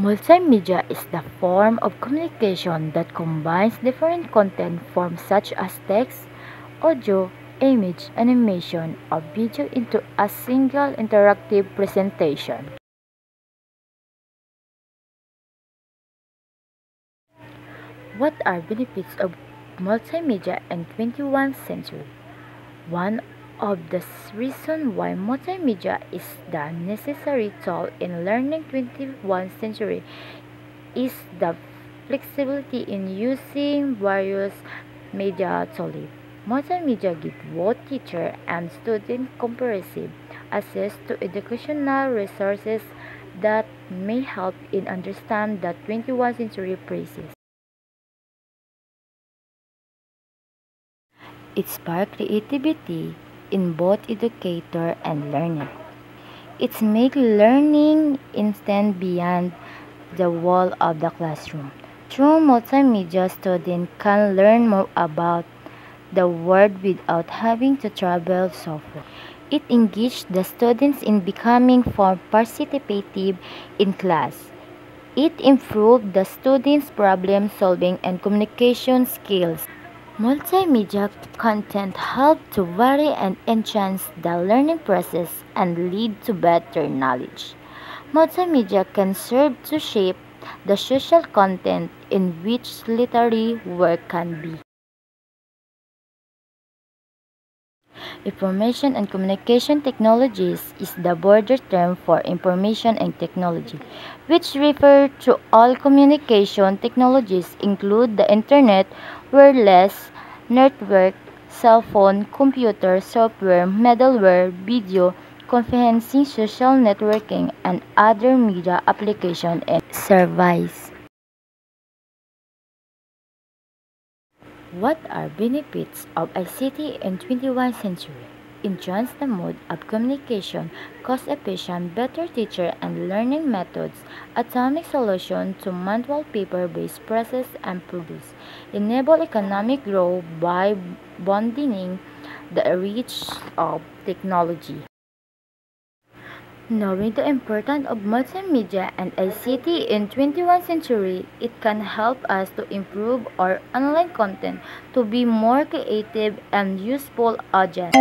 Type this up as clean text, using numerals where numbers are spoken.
Multimedia is the form of communication that combines different content forms such as text, audio, image, animation, or video into a single interactive presentation. What are benefits of multimedia in 21st century? One of the reasons why multimedia is the necessary tool in learning 21st century is the flexibility in using various media tools. Multimedia gives both teacher and student comprehensive access to educational resources that may help in understand the 21st century crisis. It sparks creativity in both educator and learner. It makes learning instant beyond the wall of the classroom. Through multimedia, students can learn more about the world without having to travel so far. It engages the students in becoming more participative in class. It improves the students' problem solving and communication skills. Multimedia content helps to vary and enhance the learning process and lead to better knowledge. Multimedia can serve to shape the social content in which literary work can be. Information and communication technologies is the broader term for information and technology, which refer to all communication technologies include the internet, wireless, network, cell phone, computer, software, middleware, video, conferencing, social networking, and other media application and service. What are benefits of ICT in 21st century? Enhance the mode of communication, cost-efficient, better teacher and learning methods, atomic solution to manual paper-based process and produce, enable economic growth by broadening the reach of technology. Knowing the importance of multimedia and ICT in 21st century, it can help us to improve our online content to be more creative and useful audience.